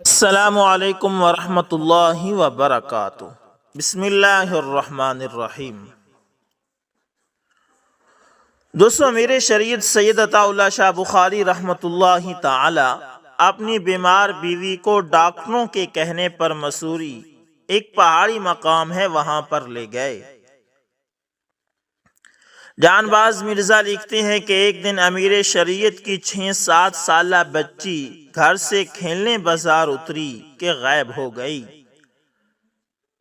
السلام علیکم ورحمۃ اللہ وبرکاتہ۔ بسم اللہ الرحمن الرحیم۔ دوستو، امیر شریعت سید عطا اللہ شاہ بخاری رحمۃ اللہ تعالی اپنی بیمار بیوی کو ڈاکٹروں کے کہنے پر مسوری، ایک پہاڑی مقام ہے، وہاں پر لے گئے۔ جان باز مرزا لکھتے ہیں کہ ایک دن امیر شریعت کی 6-7 سالہ بچی گھر سے کھیلنے بازار اتری کہ غائب ہو گئی۔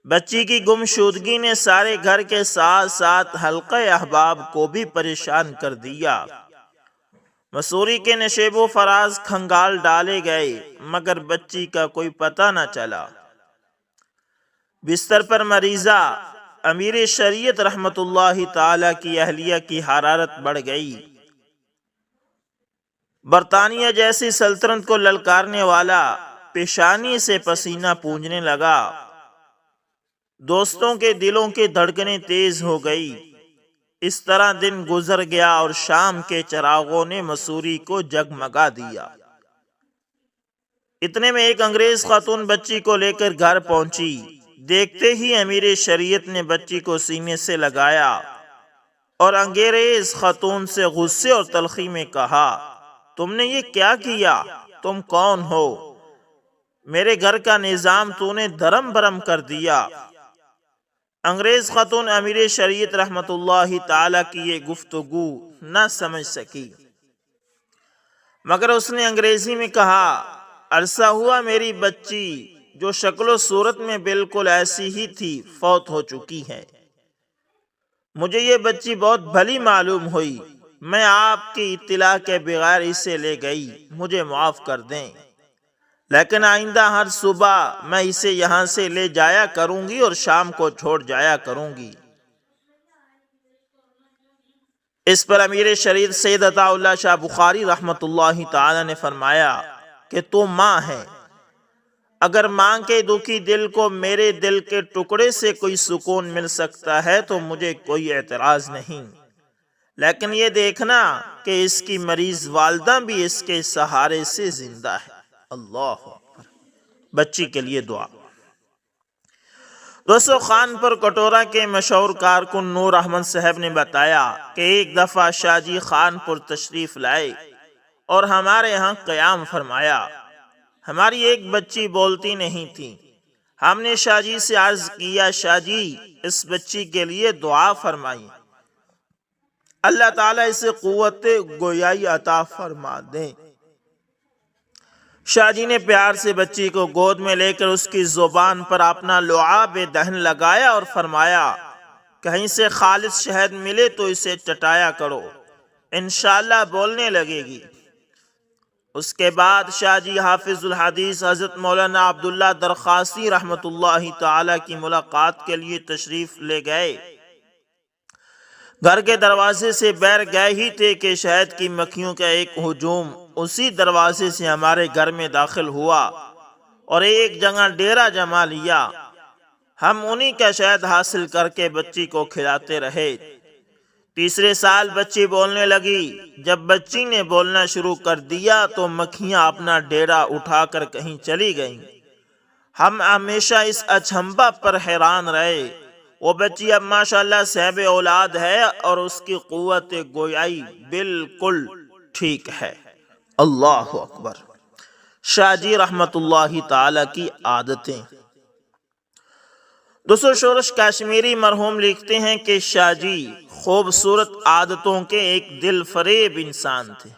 بچی کی گمشدگی نے سارے گھر کے ساتھ ساتھ حلقہ احباب کو بھی پریشان کر دیا۔ مسوری کے نشیب و فراز کھنگال ڈالے گئے مگر بچی کا کوئی پتہ نہ چلا۔ بستر پر مریضہ امیر شریعت رحمت اللہ تعالی کی اہلیہ کی حرارت بڑھ گئی۔ برطانیہ جیسی سلطنت کو للکارنے والا پیشانی سے پسینہ پونجنے لگا۔ دوستوں کے دلوں کی دھڑکنیں تیز ہو گئی۔ اس طرح دن گزر گیا اور شام کے چراغوں نے مسوری کو جگمگا دیا۔ اتنے میں ایک انگریز خاتون بچی کو لے کر گھر پہنچی۔ دیکھتے ہی امیر شریعت نے بچی کو سینے سے لگایا اور انگریز خاتون سے غصے اور تلخی میں کہا، تم نے یہ کیا کیا؟ تم کون ہو؟ میرے گھر کا نظام تو نے دھرم برم کر دیا۔ انگریز خاتون امیر شریعت رحمت اللہ تعالی کی یہ گفتگو نہ سمجھ سکی، مگر اس نے انگریزی میں کہا، عرصہ ہوا میری بچی جو شکل و صورت میں بالکل ایسی ہی تھی فوت ہو چکی ہے۔ مجھے یہ بچی بہت بھلی معلوم ہوئی، میں آپ کی اطلاع کے بغیر اسے لے گئی، مجھے معاف کر دیں، لیکن آئندہ ہر صبح میں اسے یہاں سے لے جایا کروں گی اور شام کو چھوڑ جایا کروں گی۔ اس پر امیر شریعت سید عطا اللہ شاہ بخاری رحمت اللہ تعالی نے فرمایا کہ تو ماں ہے، اگر ماں کے دکھی دل کو میرے دل کے ٹکڑے سے کوئی سکون مل سکتا ہے تو مجھے کوئی اعتراض نہیں، لیکن یہ دیکھنا کہ اس کی مریض والدہ بھی اس کے سہارے سے زندہ ہے۔ اللہ اکبر۔ بچی کے لیے دعا۔ دوستو، خانپور کٹورہ کے مشہور کارکن نور احمد صاحب نے بتایا کہ ایک دفعہ شاہ جی خانپور تشریف لائے اور ہمارے ہاں قیام فرمایا۔ ہماری ایک بچی بولتی نہیں تھی۔ ہم نے شاہ جی سے عرض کیا، شاہ جی اس بچی کے لیے دعا فرمائیں، اللہ تعالیٰ اسے قوت گویائی عطا فرما دیں۔ شاہ جی نے پیار سے بچی کو گود میں لے کر اس کی زبان پر اپنا لعاب دہن لگایا اور فرمایا، کہیں سے خالص شہد ملے تو اسے چٹایا کرو، انشاءاللہ بولنے لگے گی۔ اس کے بعد شاہ جی حافظ الحدیث حضرت مولانا عبداللہ درخواسی رحمت اللہ تعالی کی ملاقات کے لیے تشریف لے گئے۔ گھر کے دروازے سے باہر گئے ہی تھے کہ شہد کی مکھیوں کا ایک ہجوم اسی دروازے سے ہمارے گھر میں داخل ہوا اور ایک جگہ ڈیرا جما لیا۔ ہم انہی کا شہد حاصل کر کے بچی کو کھلاتے رہے۔ تیسرے سال بچی بولنے لگی۔ جب بچی نے بولنا شروع کر دیا تو مکھیاں اپنا ڈیرا اٹھا کر کہیں چلی گئیں۔ ہم ہمیشہ اس اچھمبا پر حیران رہے۔ وہ بچی اب ماشاءاللہ صاحب اولاد ہے اور اس کی قوت گویائی بالکل ٹھیک ہے۔ اللہ اکبر۔ شاہ جی رحمت اللہ تعالی کی عادتیں۔ دوستو، شورش کشمیری مرحوم لکھتے ہیں کہ شاہ جی خوبصورت عادتوں کے ایک دل فریب انسان تھے۔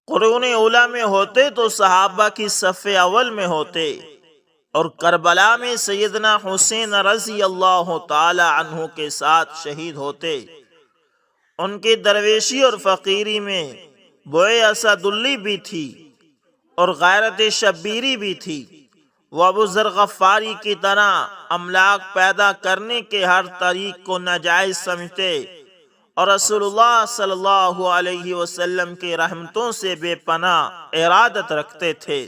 قرون اولیٰ میں ہوتے تو صحابہ کی صف اول میں ہوتے اور کربلا میں سیدنا حسین رضی اللہ تعالی عنہ کے ساتھ شہید ہوتے۔ ان کی درویشی اور فقیری میں بوئے اسدلی بھی تھی اور غیرت شبیری بھی تھی۔ وہ ابو ذر غفاری کی طرح املاک پیدا کرنے کے ہر طریق کو ناجائز سمجھتے اور رسول اللہ صلی اللہ علیہ وسلم کی رحمتوں سے بے پناہ ارادت رکھتے تھے۔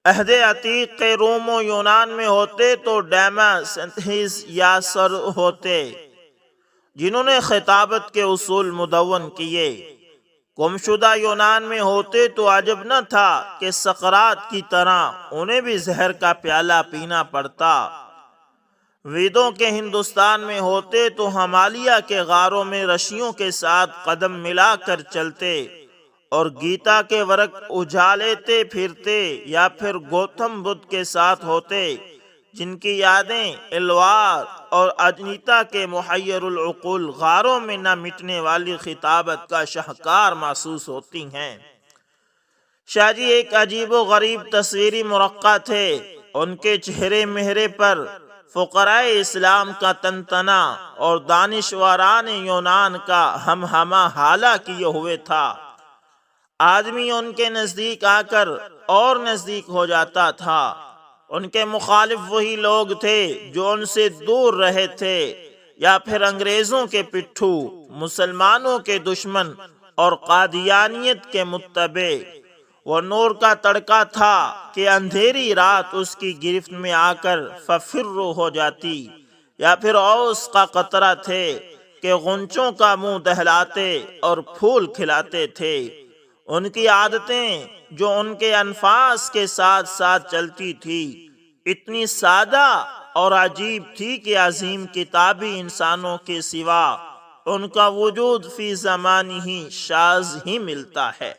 عہد عتیق کے روم و یونان میں ہوتے تو ڈیماستھیس یاسر ہوتے، جنہوں نے خطابت کے اصول مدون کیے۔ گمشدہ یونان میں ہوتے تو عجب نہ تھا کہ سقراط کی طرح انہیں بھی زہر کا پیالہ پینا پڑتا۔ ویدوں کے ہندوستان میں ہوتے تو ہمالیہ کے غاروں میں رشیوں کے ساتھ قدم ملا کر چلتے، اور گیتا کے ورق اجالتے پھرتے، یا پھر گوتم بدھ کے ساتھ ہوتے جن کی یادیں الوار اور اجنیتا کے محیر العقول غاروں میں نہ مٹنے والی خطابت کا شاہکار محسوس ہوتی ہیں۔ شاہ جی ایک عجیب و غریب تصویری مرقع تھے۔ ان کے چہرے مہرے پر فقرائے اسلام کا تنتنا اور دانشوران یونان کا ہم ہمہ حالہ کیے ہوئے تھا۔ آدمی ان کے نزدیک آ کر اور نزدیک ہو جاتا تھا۔ ان کے مخالف وہی لوگ تھے جو ان سے دور رہے تھے، یا پھر انگریزوں کے پٹھو، مسلمانوں کے دشمن اور قادیانیت کے متبع۔ وہ نور کا تڑکا تھا کہ اندھیری رات اس کی گرفت میں آ کر ففرو ہو جاتی، یا پھر اوس کا قطرہ تھے کہ غنچوں کا منہ دہلاتے اور پھول کھلاتے تھے۔ ان کی عادتیں جو ان کے انفاس کے ساتھ ساتھ چلتی تھی اتنی سادہ اور عجیب تھی کہ عظیم کتابی انسانوں کے سوا ان کا وجود فی زمانہ ہی شاذ ہی ملتا ہے۔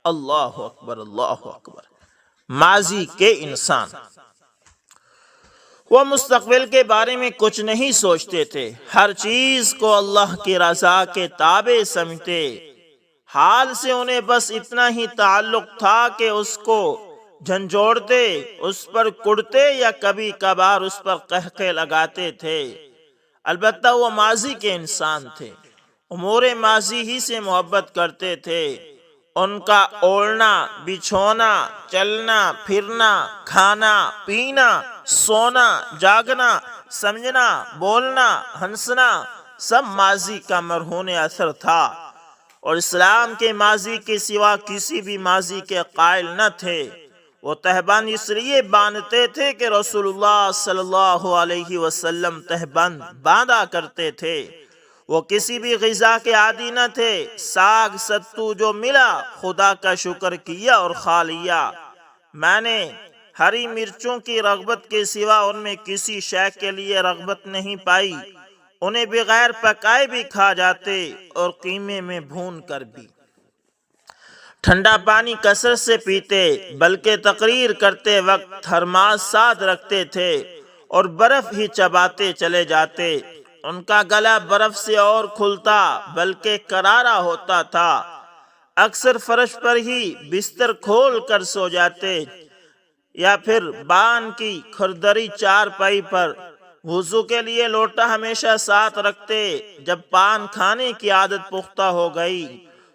اللہ اکبر، اللہ اکبر۔ ماضی کے انسان، وہ مستقبل کے بارے میں کچھ نہیں سوچتے تھے، ہر چیز کو اللہ کی رضا کے تابع سمجھتے۔ حال سے انہیں بس اتنا ہی تعلق تھا کہ اس کو جھنجھوڑتے، اس پر کڑتے، یا کبھی کبھار اس پر قہقہ لگاتے تھے۔ البتہ وہ ماضی کے انسان تھے، امور ماضی ہی سے محبت کرتے تھے۔ ان کا اوڑھنا، بچھونا، چلنا پھرنا، کھانا پینا، سونا جاگنا، سمجھنا بولنا ہنسنا سب ماضی کا مرہون اثر تھا، اور اسلام کے ماضی کے سوا کسی بھی ماضی کے قائل نہ تھے۔ وہ تہبند اس لیے باندھتے تھے کہ رسول اللہ صلی اللہ علیہ وسلم تہبند باندھا کرتے تھے۔ وہ کسی بھی غذا کے عادی نہ تھے، ساگ ستو جو ملا خدا کا شکر کیا اور کھا لیا۔ میں نے ہری مرچوں کی رغبت کے سوا ان میں کسی شے کے لیے رغبت نہیں پائی۔ انہیں بغیر پکائے بھی کھا جاتے اور قیمے میں بھون کر بھی۔ ٹھنڈا پانی کثرت سے پیتے، بلکہ تقریر کرتے وقت تھرماس ساتھ رکھتے تھے اور برف ہی چباتے چلے جاتے۔ ان کا گلا برف سے اور کھلتا بلکہ کرارا ہوتا تھا۔ اکثر فرش پر ہی بستر کھول کر سو جاتے، یا پھر بان کی کھردری چارپائی پر۔ وضو کے لیے لوٹا ہمیشہ ساتھ رکھتے۔ جب پان کھانے کی عادت پختہ ہو گئی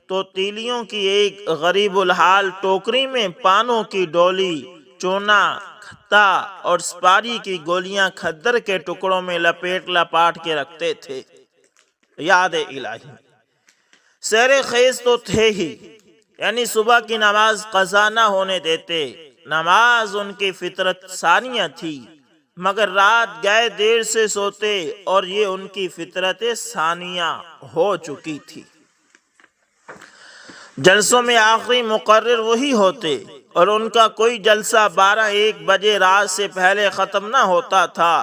تو تیلیوں کی ایک غریب الحال ٹوکری میں پانوں کی ڈولی، چونا، کھتا اور سپاری کی گولیاں کھدر کے ٹکڑوں میں لپاٹ کے رکھتے تھے۔ یاد الہی، سیر خیز تو تھے ہی، یعنی صبح کی نماز قضا نہ ہونے دیتے۔ نماز ان کی فطرت ثانیہ تھی، مگر رات گئے دیر سے سوتے، اور یہ ان کی فطرت ثانیہ ہو چکی تھی۔ جلسوں میں آخری مقرر وہی ہوتے، اور ان کا کوئی جلسہ 12-1 بجے رات سے پہلے ختم نہ ہوتا تھا،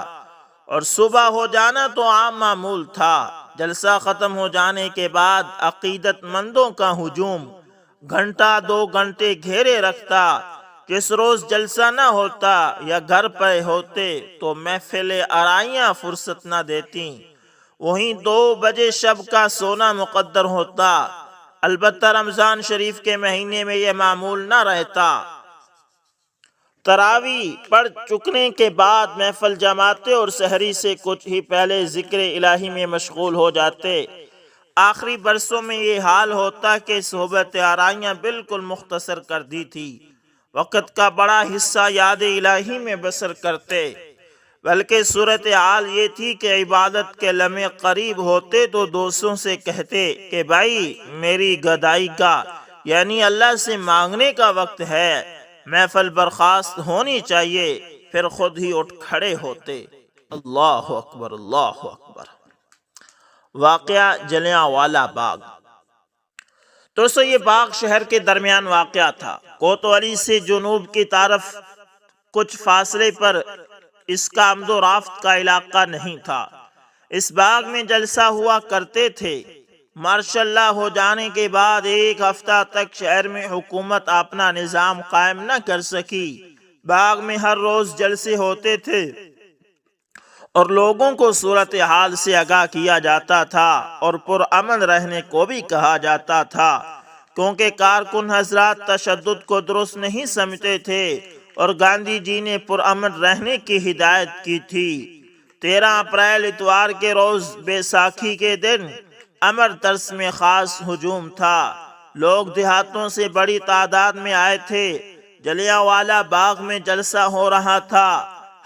اور صبح ہو جانا تو عام معمول تھا۔ جلسہ ختم ہو جانے کے بعد عقیدت مندوں کا ہجوم گھنٹہ 2 گھنٹے گھیرے رکھتا۔ جس روز جلسہ نہ ہوتا یا گھر پہ ہوتے تو محفل آرائیاں فرصت نہ دیتی۔ وہیں 2 بجے شب کا سونا مقدر ہوتا۔ البتہ رمضان شریف کے مہینے میں یہ معمول نہ رہتا۔ تراویح پڑھ چکنے کے بعد محفل جماتے اور سحری سے کچھ ہی پہلے ذکر الہی میں مشغول ہو جاتے۔ آخری برسوں میں یہ حال ہوتا کہ صحبت آرائیاں بالکل مختصر کر دی تھی۔ وقت کا بڑا حصہ یاد الہی میں بسر کرتے، بلکہ صورتحال یہ تھی کہ عبادت کے لمحے قریب ہوتے تو دوستوں سے کہتے کہ بھائی میری گدائی کا یعنی اللہ سے مانگنے کا وقت ہے، محفل برخاست ہونی چاہیے۔ پھر خود ہی اٹھ کھڑے ہوتے۔ اللہ اکبر، اللہ اکبر۔ واقعہ جلیاں والا باغ۔ دوستو یہ باغ شہر کے درمیان واقع تھا۔ کوتوالی سے جنوب کی طرف کچھ فاصلے پر اس کا آمد و رفت کا علاقہ نہیں تھا۔ اس باغ میں جلسہ ہوا کرتے تھے۔ ماشاء اللہ ہو جانے کے بعد ایک ہفتہ تک شہر میں حکومت اپنا نظام قائم نہ کر سکی۔ باغ میں ہر روز جلسے ہوتے تھے اور لوگوں کو صورتحال سے آگاہ کیا جاتا تھا اور پرامن رہنے کو بھی کہا جاتا تھا، کیونکہ کارکن حضرات تشدد کو درست نہیں سمجھتے تھے اور گاندھی جی نے پرامن رہنے کی ہدایت کی تھی۔ 13 اپریل اتوار کے روز بیساکھی کے دن امرتسر میں خاص ہجوم تھا۔ لوگ دیہاتوں سے بڑی تعداد میں آئے تھے۔ جلیانوالہ باغ میں جلسہ ہو رہا تھا۔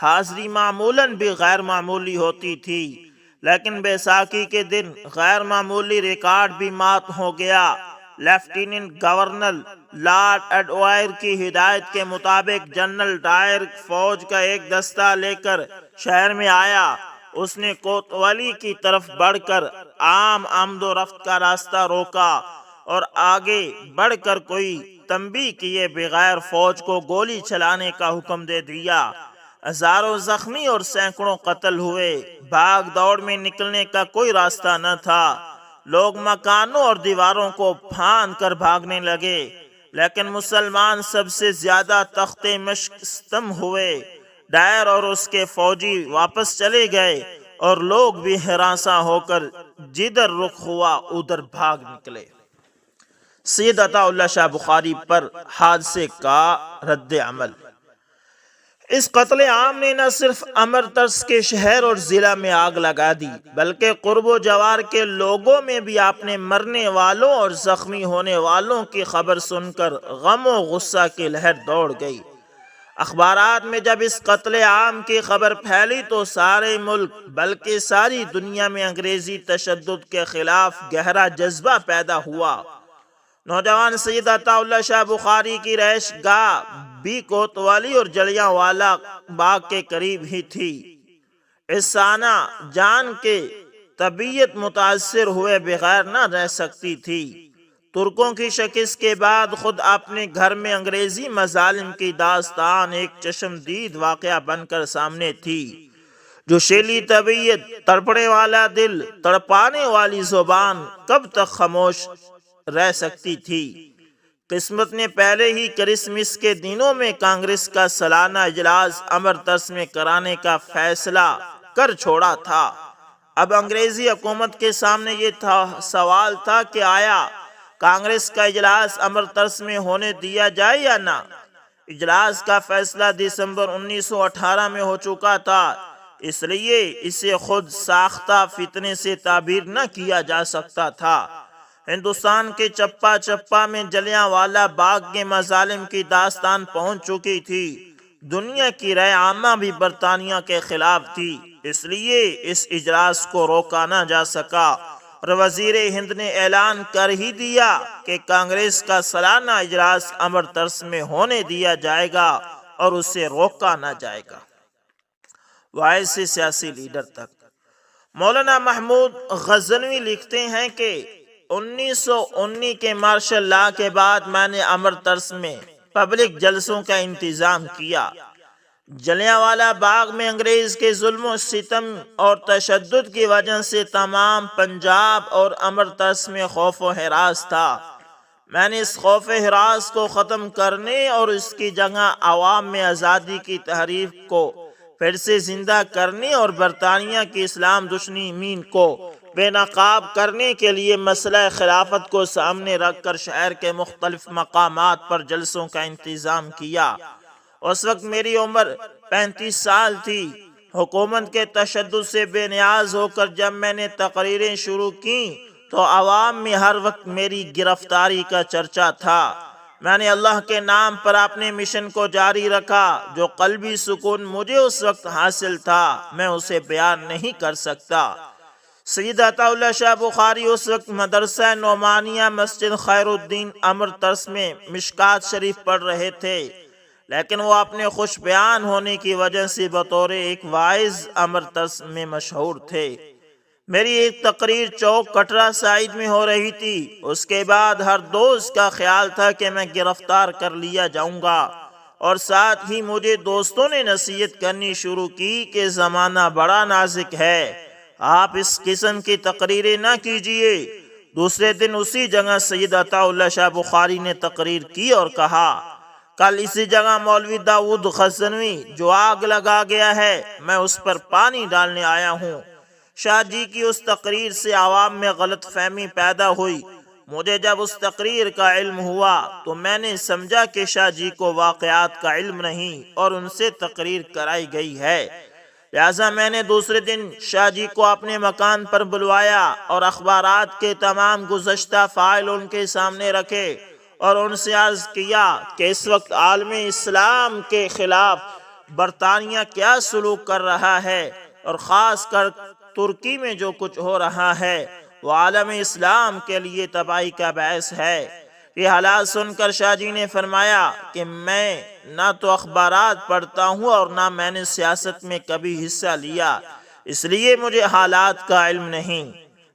حاضری معمولاً بھی غیر معمولی ہوتی تھی، لیکن بیساکھی کے دن غیر معمولی ریکارڈ بھی مات ہو گیا۔ لیفٹیننٹ گورنر لارڈ ایڈوائر کی ہدایت کے مطابق جنرل ڈائر فوج کا ایک دستہ لے کر شہر میں آیا۔ اس نے کوتوالی کی طرف بڑھ کر عام آمد و رفت کا راستہ روکا اور آگے بڑھ کر کوئی تنبیہ کیے بغیر فوج کو گولی چلانے کا حکم دے دیا۔ ہزاروں زخمی اور سینکڑوں قتل ہوئے۔ بھاگ دوڑ میں نکلنے کا کوئی راستہ نہ تھا۔ لوگ مکانوں اور دیواروں کو پھاند کر بھاگنے لگے، لیکن مسلمان سب سے زیادہ تختے مشق ستم ہوئے۔ ڈائر اور اس کے فوجی واپس چلے گئے اور لوگ بھی ہراساں ہو کر جدھر رخ ہوا ادھر بھاگ نکلے۔ سید عطا اللہ شاہ بخاری پر حادثے کا رد عمل۔ اس قتل عام نے نہ صرف امرتسر کے شہر اور ضلع میں آگ لگا دی، بلکہ قرب و جوار کے لوگوں میں بھی اپنے مرنے والوں اور زخمی ہونے والوں کی خبر سن کر غم و غصہ کی لہر دوڑ گئی۔ اخبارات میں جب اس قتل عام کی خبر پھیلی تو سارے ملک بلکہ ساری دنیا میں انگریزی تشدد کے خلاف گہرا جذبہ پیدا ہوا۔ نوجوان سید عطا اللہ شاہ بخاری کی رہائش گاہ بھی کوتوالی اور جلیانوالہ باغ کے قریب ہی تھی۔ اس سانہ جان کے طبیعت متاثر ہوئے بغیر نہ رہ سکتی تھی۔ ترکوں کی شکست کے بعد خود اپنے گھر میں انگریزی مظالم کی داستان ایک چشمدید واقعہ بن کر سامنے تھی۔ جو شیلی طبیعت، تڑپنے والا دل، تڑپانے والی زبان کب تک خاموش رہ سکتی تھی؟ قسمت نے پہلے ہی کرسمس کے دنوں میں کانگریس کا سالانہ اجلاس امرتسر میں کرانے کا فیصلہ کر چھوڑا تھا۔ اب انگریزی حکومت کے سامنے یہ سوال تھا کہ آیا کانگریس کا اجلاس امرتسر میں ہونے دیا جائے یا نہ۔ اجلاس کا فیصلہ دسمبر 1918 میں ہو چکا تھا، اس لیے اسے خود ساختہ فتنے سے تعبیر نہ کیا جا سکتا تھا۔ ہندوستان کے چپا چپا میں جلیانوالہ باغ کے مظالم کی داستان پہنچ چکی تھی۔ دنیا کی رائے عامہ بھی برطانیہ کے خلاف تھی، اس لیے اس اجلاس کو روکا نہ جا سکا اور وزیر ہند نے اعلان کر ہی دیا کہ کانگریس کا سالانہ اجلاس امرتسر میں ہونے دیا جائے گا اور اسے روکا نہ جائے گا۔ وائس سے سیاسی لیڈر تک۔ مولانا محمود غزنوی لکھتے ہیں کہ 1919 کے مارشل لا کے بعد میں نے امرتسر میں پبلک جلسوں کا انتظام کیا۔ جلیانوالہ باغ میں انگریز کے ظلم و ستم اور تشدد کی وجہ سے تمام پنجاب اور امرتسر میں خوف و ہراس تھا۔ میں نے اس خوف و ہراس کو ختم کرنے اور اس کی جگہ عوام میں آزادی کی تحریک کو پھر سے زندہ کرنے اور برطانیہ کی اسلام دشمنی مین کو بے نقاب کرنے کے لیے مسئلہ خلافت کو سامنے رکھ کر شہر کے مختلف مقامات پر جلسوں کا انتظام کیا۔ اس وقت میری عمر 35 سال تھی۔ حکومت کے تشدد سے بے نیاز ہو کر جب میں نے تقریریں شروع کی تو عوام میں ہر وقت میری گرفتاری کا چرچا تھا۔ میں نے اللہ کے نام پر اپنے مشن کو جاری رکھا۔ جو قلبی سکون مجھے اس وقت حاصل تھا میں اسے بیان نہیں کر سکتا۔ سید عطا اللہ شاہ بخاری اس وقت مدرسہ نعمانیہ مسجد خیر الدین امرتسر میں مشکات شریف پڑھ رہے تھے، لیکن وہ اپنے خوش بیان ہونے کی وجہ سے بطور ایک واعظ امرتسر میں مشہور تھے۔ میری ایک تقریر چوک کٹرا سائیڈ میں ہو رہی تھی۔ اس کے بعد ہر دوست کا خیال تھا کہ میں گرفتار کر لیا جاؤں گا، اور ساتھ ہی مجھے دوستوں نے نصیحت کرنی شروع کی کہ زمانہ بڑا نازک ہے، آپ اس قسم کی تقریریں نہ کیجیے۔ دوسرے دن اسی جگہ سید عطا اللہ شاہ بخاری نے تقریر کی اور کہا، کل اسی جگہ مولوی داؤد غزنوی جو آگ لگا گیا ہے، میں اس پر پانی ڈالنے آیا ہوں۔ شاہ جی کی اس تقریر سے عوام میں غلط فہمی پیدا ہوئی۔ مجھے جب اس تقریر کا علم ہوا تو میں نے سمجھا کہ شاہ جی کو واقعات کا علم نہیں اور ان سے تقریر کرائی گئی ہے، لہذا میں نے دوسرے دن شاہ جی کو اپنے مکان پر بلوایا اور اخبارات کے تمام گزشتہ فائل ان کے سامنے رکھے اور ان سے عرض کیا کہ اس وقت عالم اسلام کے خلاف برطانیہ کیا سلوک کر رہا ہے، اور خاص کر ترکی میں جو کچھ ہو رہا ہے وہ عالم اسلام کے لیے تباہی کا باعث ہے۔ یہ حالات سن کر شاہ جی نے فرمایا کہ میں نہ تو اخبارات پڑھتا ہوں اور نہ میں نے سیاست میں کبھی حصہ لیا، اس لیے مجھے حالات کا علم نہیں۔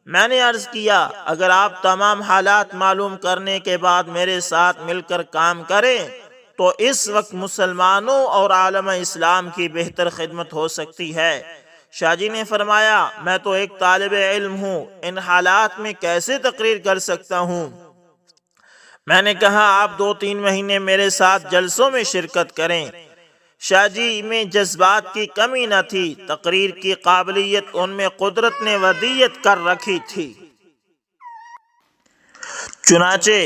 میں نے عرض کیا، اگر آپ تمام حالات معلوم کرنے کے بعد میرے ساتھ مل کر کام کریں تو اس وقت مسلمانوں اور عالم اسلام کی بہتر خدمت ہو سکتی ہے۔ شاہ جی نے فرمایا، میں تو ایک طالب علم ہوں، ان حالات میں کیسے تقریر کر سکتا ہوں؟ میں نے کہا، آپ 2-3 مہینے میرے ساتھ جلسوں میں شرکت کریں۔ شاہ جی میں جذبات کی کمی نہ تھی، تقریر کی قابلیت ان میں قدرت نے ودیعت کر رکھی تھی۔ چنانچہ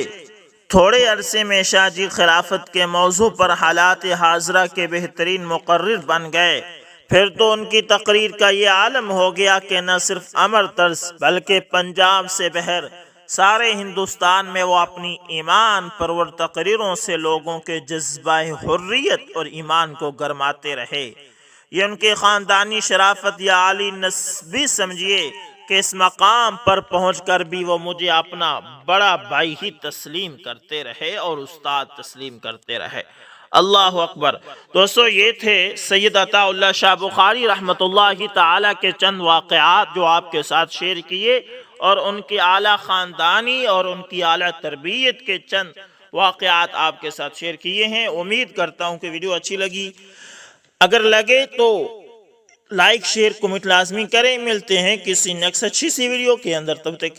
تھوڑے عرصے میں شاہ جی خلافت کے موضوع پر حالات حاضرہ کے بہترین مقرر بن گئے۔ پھر تو ان کی تقریر کا یہ عالم ہو گیا کہ نہ صرف امر طرز بلکہ پنجاب سے بہر سارے ہندوستان میں وہ اپنی ایمان پرور تقریروں سے لوگوں کے جذبہ حریت اور ایمان کو گرماتے رہے۔ یہ ان کے خاندانی شرافت یا عالی نسبی سمجھیے کہ اس مقام پر پہنچ کر بھی وہ مجھے اپنا بڑا بھائی ہی تسلیم کرتے رہے اور استاد تسلیم کرتے رہے۔ اللہ اکبر۔ دوستو، یہ تھے سید عطا اللہ شاہ بخاری رحمۃ اللہ تعالی کے چند واقعات جو آپ کے ساتھ شیئر کیے، اور ان کی اعلیٰ خاندانی اور ان کی اعلیٰ تربیت کے چند واقعات آپ کے ساتھ شیئر کیے ہیں۔ امید کرتا ہوں کہ ویڈیو اچھی لگی، اگر لگے تو لائک شیئر کمنٹ لازمی کریں۔ ملتے ہیں کسی نیکسٹ اچھی سی ویڈیو کے اندر، تب تک